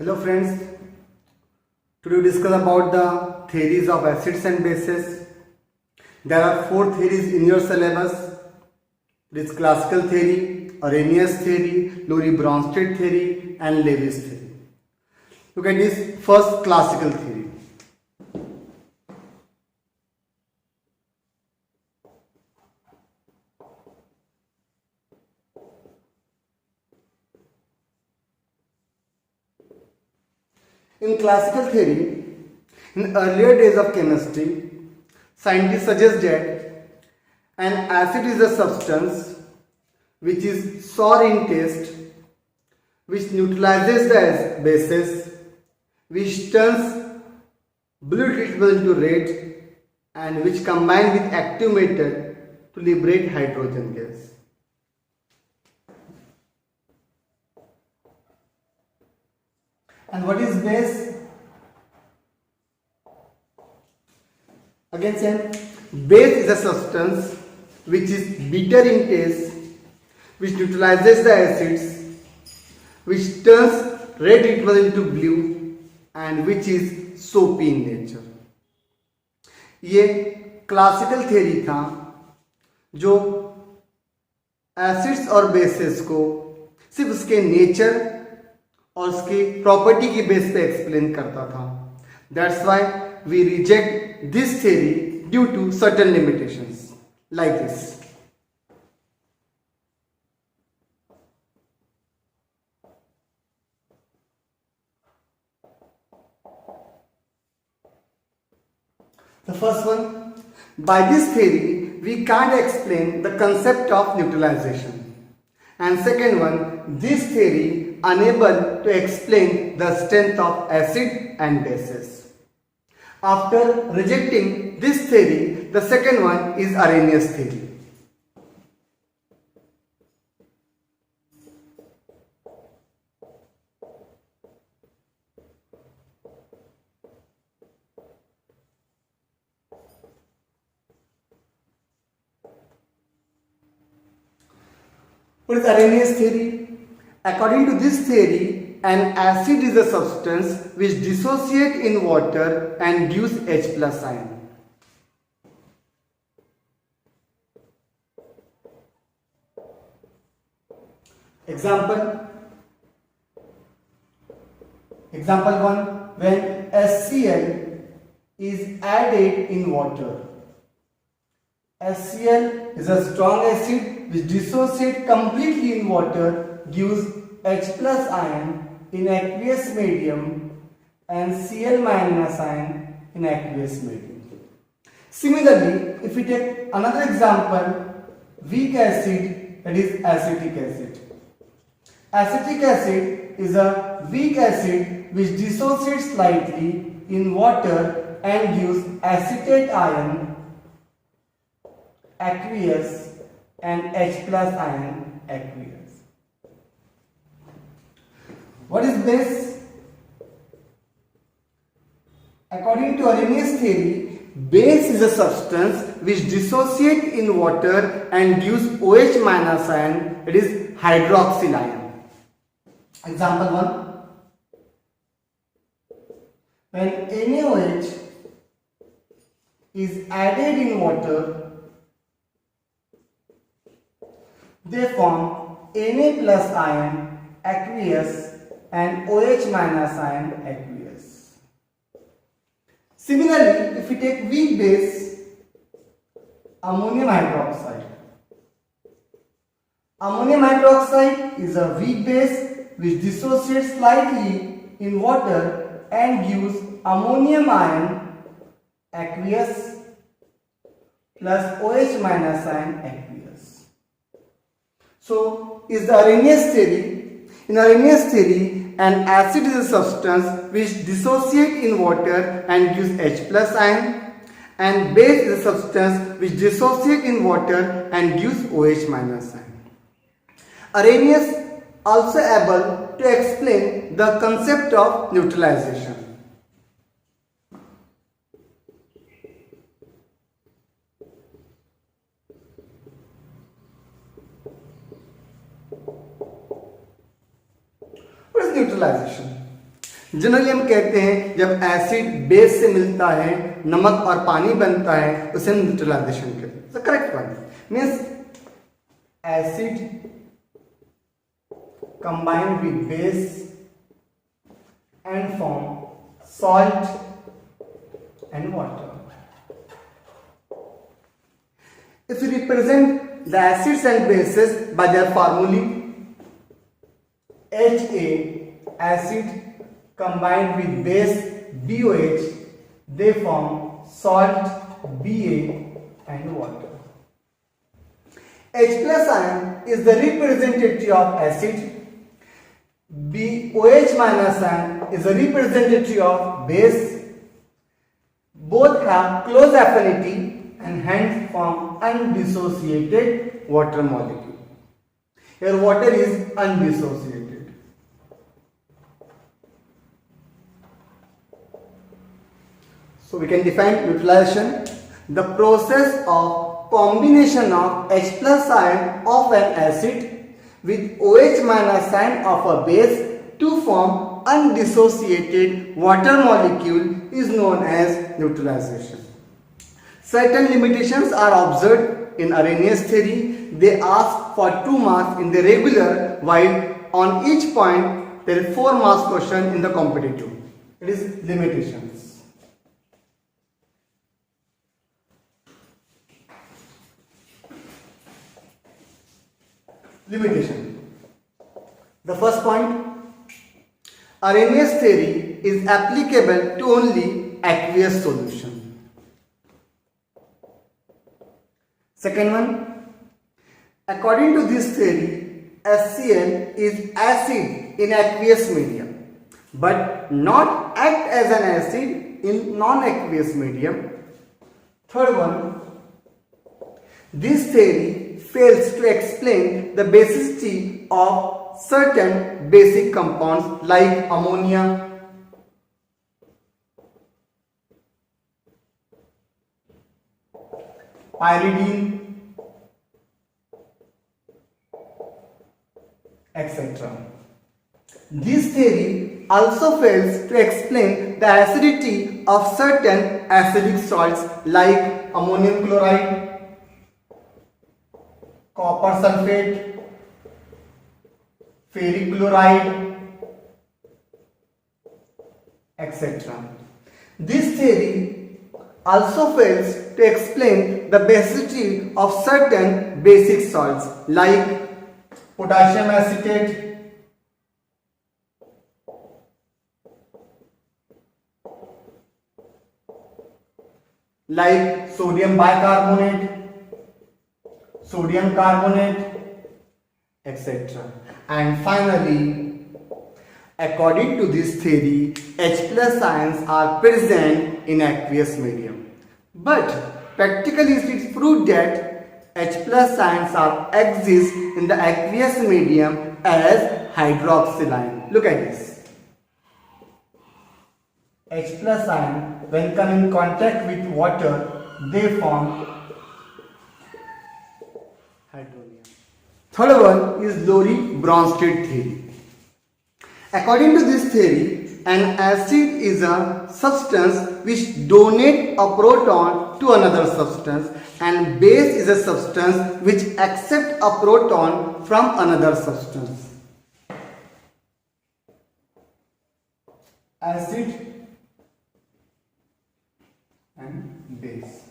Hello friends, today we discuss about the theories of acids and bases. There are four theories in your syllabus. There is classical theory, Arrhenius theory, Lowry-Bronsted theory and Lewis theory. Look at this first classical theory. In classical theory, in earlier days of chemistry, scientists suggest that an acid is a substance which is sour in taste, which neutralizes the bases, which turns blue treatment into red, and which combines with active metal to liberate hydrogen gas. And what is base? Again same. Base is a substance which is bitter in taste, which neutralizes the acids, which turns red liquid into blue, and which is soapy in nature. ये classical theory था जो acids और bases को सिर्फ उसके nature और उसकी property की बेस पे एक्सप्लेन करता था. That's why we reject this theory due to certain limitations like this. The first one, by this theory we can't explain the concept of neutralization. And second one, this theory unable to explain the strength of acid and bases. After rejecting this theory, the second one is Arrhenius theory. What is Arrhenius theory? According to this theory, an acid is a substance which dissociates in water and gives H plus ion. Example 1, when HCl is added in water. HCl is a strong acid which dissociates completely in water, gives H plus ion in aqueous medium and Cl minus ion in aqueous medium. Similarly, if we take another example, weak acid, that is acetic acid. Acetic acid is a weak acid which dissociates slightly in water and gives acetate ion, aqueous and H plus ion aqueous. What is base? According to Arrhenius theory, base is a substance which dissociates in water and gives OH minus ion, it is hydroxyl ion. Example 1. When NaOH is added in water, they form Na plus ion aqueous and OH minus ion aqueous. Similarly, if we take weak base, ammonium hydroxide. Ammonium hydroxide is a weak base which dissociates slightly in water and gives ammonium ion aqueous plus OH minus ion aqueous. So, is the Arrhenius theory. In Arrhenius theory, an acid is a substance which dissociates in water and gives H plus ion, and base is a substance which dissociates in water and gives OH minus ion. Arrhenius also able to explain the concept of neutralization. What is neutralization? Generally हम कहते हैं जब acid base से मिलता है, नमक और पानी बनता है, उसे हम न्यूट्रलाइजेशन कहते हैं। So correct one means acid combined with base and form salt and water. If we represent the acids and bases by their formulae, Ha acid combined with base BOH, they form salt Ba and water. H plus ion is the representative of acid. BOH minus ion is a representative of base. Both have close affinity and hence form undissociated water molecule. Here water is undissociated. So we can define neutralization. The process of combination of H plus ion of an acid with OH minus ion of a base to form undissociated water molecule is known as neutralization. Certain limitations are observed in Arrhenius theory. They ask for 2 marks in the regular, while on each point there is 4 marks question in the competitive. It is limitations. Limitation. The first point, Arrhenius theory is applicable to only aqueous solution. Second one, according to this theory, HCl is acid in aqueous medium but not act as an acid in non-aqueous medium. Third one, this theory fails to explain the basicity of certain basic compounds like ammonia, pyridine, etc. This theory also fails to explain the acidity of certain acidic salts like ammonium chloride, copper sulfate, ferric chloride, etc. This theory also fails to explain the basicity of certain basic salts like potassium acetate, like sodium bicarbonate, sodium carbonate, etc. And finally, according to this theory, H plus ions are present in aqueous medium. But practically it is proved that H plus ions are exist in the aqueous medium as hydroxyl ion. Look at this. H plus ion, when come in contact with water, they form hydrogen. Third one is Lowry-Bronsted theory. According to this theory, an acid is a substance which donates a proton to another substance, and base is a substance which accepts a proton from another substance. Acid and base.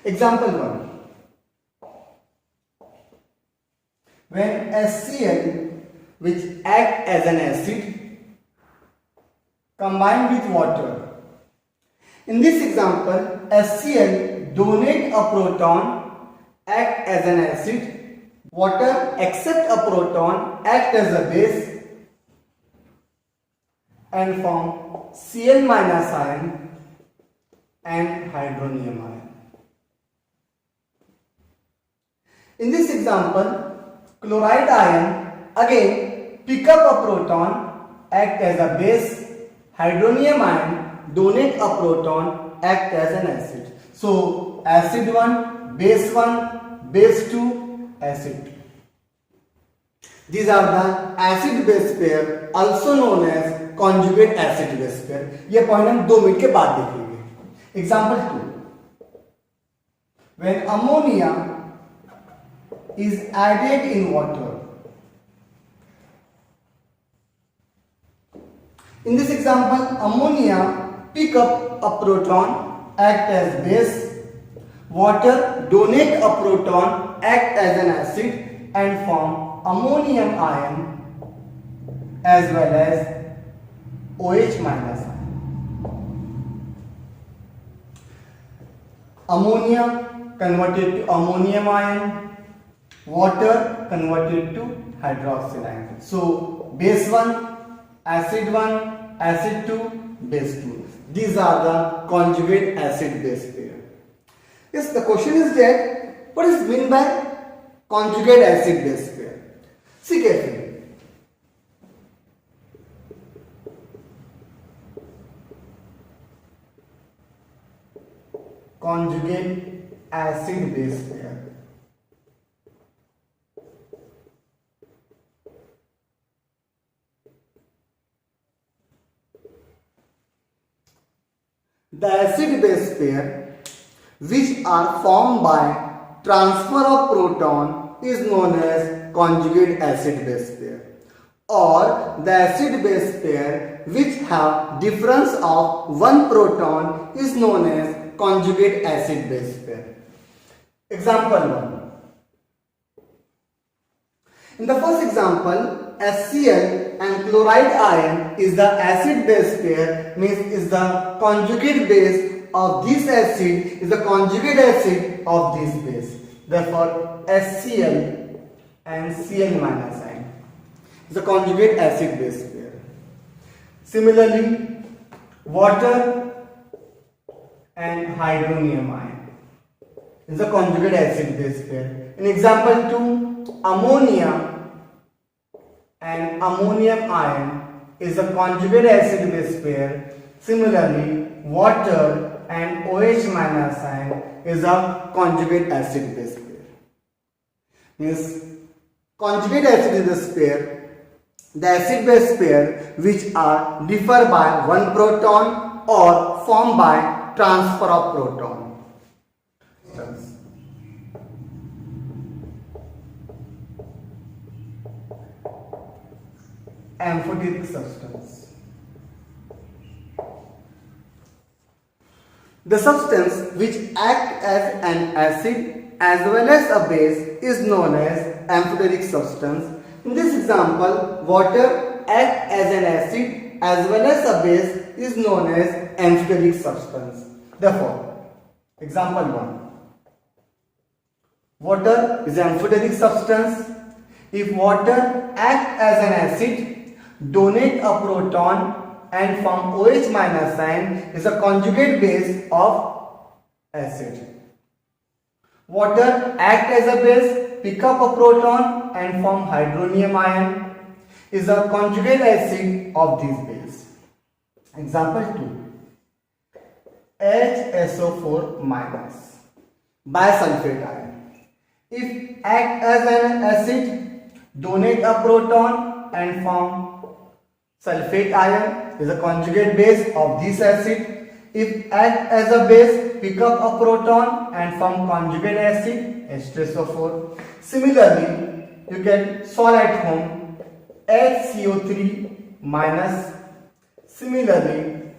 Example 1. When HCl, which act as an acid, combined with water. In this example, HCl donate a proton, act as an acid. Water accept a proton, act as a base, and form Cl minus ion and hydronium ion. In this example, chloride ion again pick up a proton, act as a base. Hydronium ion donate a proton, act as an acid. So acid 1, base 2, acid 2. These are the acid base pair, also known as conjugate acid base pair. ये point हम 2 minute के बाद देखेंगे। Example 2, when ammonia is added in water. In this example, ammonia pick up a proton, act as base. Water donate a proton, act as an acid and form ammonium ion as well as OH minus ion. Ammonia converted to ammonium ion, water converted to hydroxyl ion. So base 1, acid 1, acid 2, base 2. These are the conjugate acid base pair. Yes, the question is that what is meant by conjugate acid base pair? See carefully. Conjugate acid base pair. The acid base pair which are formed by transfer of proton is known as conjugate acid base pair, or the acid base pair which have difference of one proton is known as conjugate acid base pair. Example 1. In the first example, HCl and chloride ion is the acid base pair, means is the conjugate base of this acid is the conjugate acid of this base. Therefore, HCl and Cl minus ion is the conjugate acid base pair. Similarly, water and hydronium ion is the conjugate acid base pair. In example 2, ammonia and ammonium ion is a conjugate acid base pair. Similarly, water and OH minus ion is a conjugate acid base pair. Means conjugate acid base pair, the acid base pair which are differ by one proton or formed by transfer of proton. Amphoteric substance. The substance which act as an acid as well as a base is known as amphoteric substance. In this example, water act as an acid as well as a base is known as amphoteric substance. Therefore, example 1. Water is amphoteric substance. If water act as an acid, donate a proton and form OH minus ion is a conjugate base of acid. Water act as a base, pick up a proton and form hydronium ion is a conjugate acid of this base. Example 2. HSO4 minus bisulfate ion. If act as an acid, donate a proton and form sulfate ion is a conjugate base of this acid. If act as a base, pick up a proton and form conjugate acid H2SO4. Similarly, you can solve at home HCO3 minus. Similarly,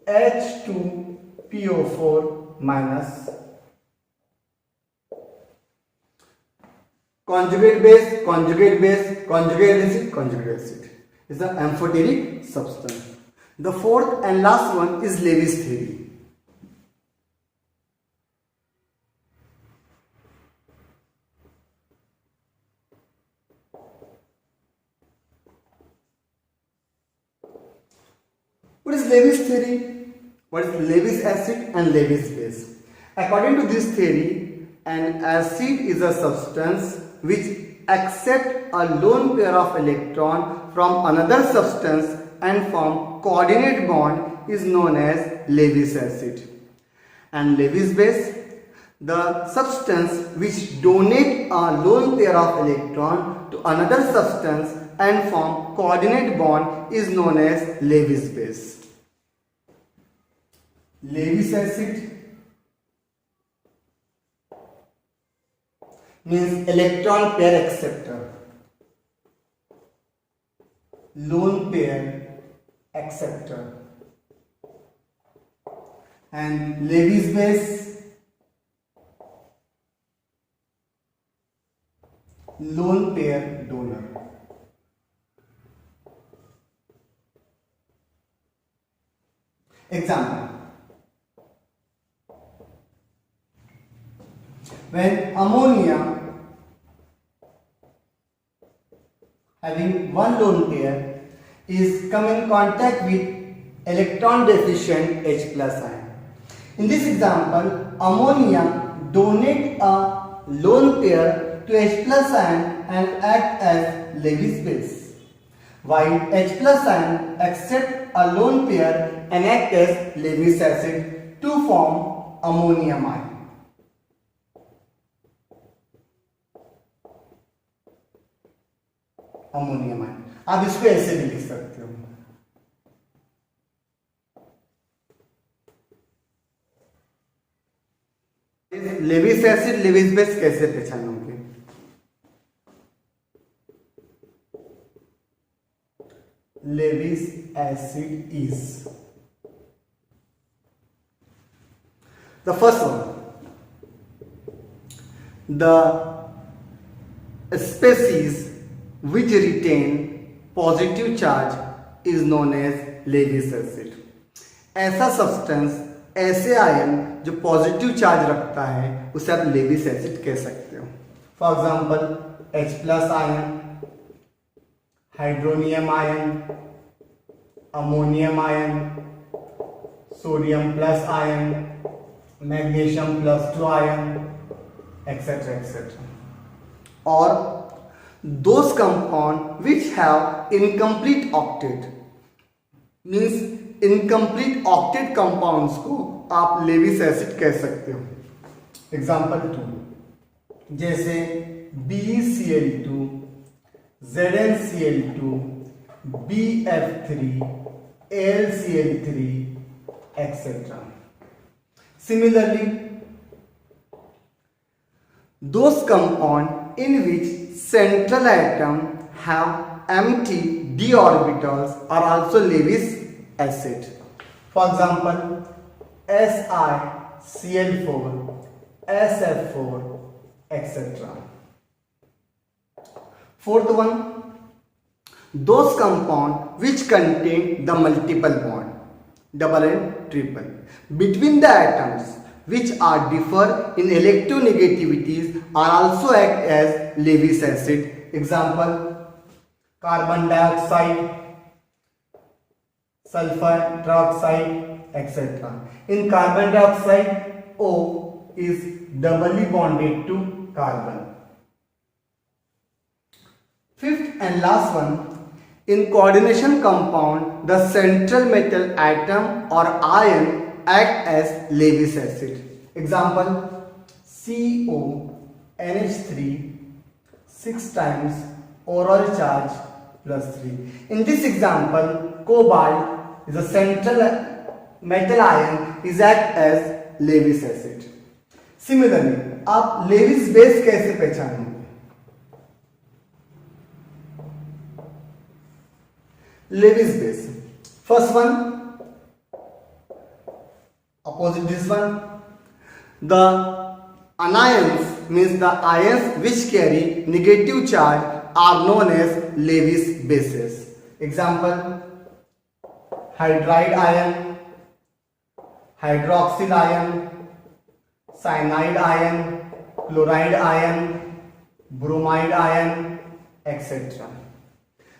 H2PO4 minus. Conjugate base, conjugate base, conjugate acid, conjugate acid is the amphoteric substance. The fourth and last one is Lewis theory. What is Lewis theory? What is Lewis acid and Lewis base? According to this theory, an acid is a substance which accept a lone pair of electron from another substance and form coordinate bond is known as Lewis acid. And Lewis base, the substance which donate a lone pair of electron to another substance and form coordinate bond is known as Lewis base. Lewis acid means electron pair acceptor, lone pair acceptor, and Lewis base, lone pair donor. Example: when ammonia having one lone pair is come in contact with electron deficient H plus ion. In this example, ammonia donate a lone pair to H plus ion and act as Lewis base, while H plus ion accept a lone pair and act as Lewis acid to form ammonium ion. Ammonium ion, आप इसको ऐसे भी लिख सकते हो। Lewis acid Lewis base कैसे पहचानोगे? Lewis acid is the first one, the species which retain positive charge is known as Lewis acid. ऐसा सब्सटेंस, ऐसे आयन जो पॉजिटिव चार्ज रखता है उसे आप लेविस एसिड कह सकते हो। For example H plus ion, hydronium ion, ammonium ion, sodium plus ion, magnesium plus 2 ion, etcetera etcetera. और those compound which have incomplete octet means incomplete octet compounds को आप लेविस एसिड कह सकते हो। Example 2, जैसे BeCl2, ZnCl2, BF3, AlCl3, etc. Similarly, those compound in which central atom have empty d orbitals are also Lewis acid. For example, SiCl4, SF4, etc. Fourth one, those compound which contain the multiple bond, double and triple, between the atoms which are differ in electronegativities are also act as Lewis acid. Example, carbon dioxide, sulfur trioxide, etc. In carbon dioxide, O is doubly bonded to carbon. Fifth and last one, in coordination compound, the central metal atom or ion act as Lewis acid. Example, CONH3 6 times oral charge plus 3. In this example, cobalt is a central metal ion is act as Lewis acid. Similarly, आप Lewis base कैसे पहचानोगे? Lewis base, first one, opposite this one, the anions means the ions which carry negative charge are known as Lewis bases. Example, hydride ion, hydroxyl ion, cyanide ion, chloride ion, bromide ion, etc.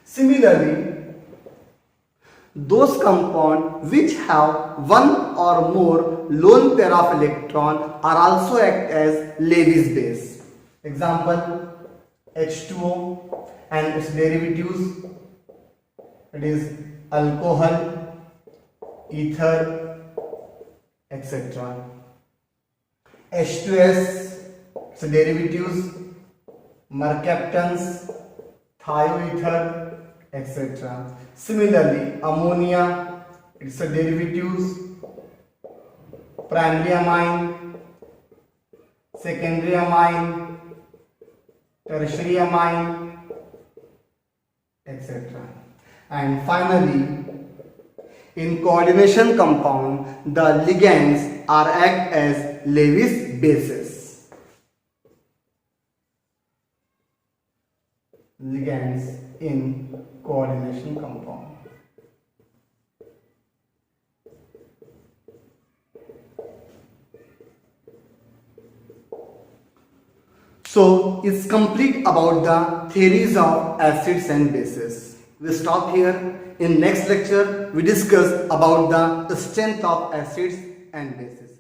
Similarly, those compounds which have one or more lone pair of electron are also act as Lewis base. Example, H2O and its derivatives, it is alcohol, ether, etc. H2S, its derivatives, mercaptans, thioether, etc. Similarly, ammonia, it's a derivatives, primary amine, secondary amine, tertiary amine, etc. And finally, in coordination compound, the ligands are act as Lewis bases. Ligands in coordination compound. So it's complete about the theories of acids and bases. We stop here. In next lecture, we discuss about the strength of acids and bases.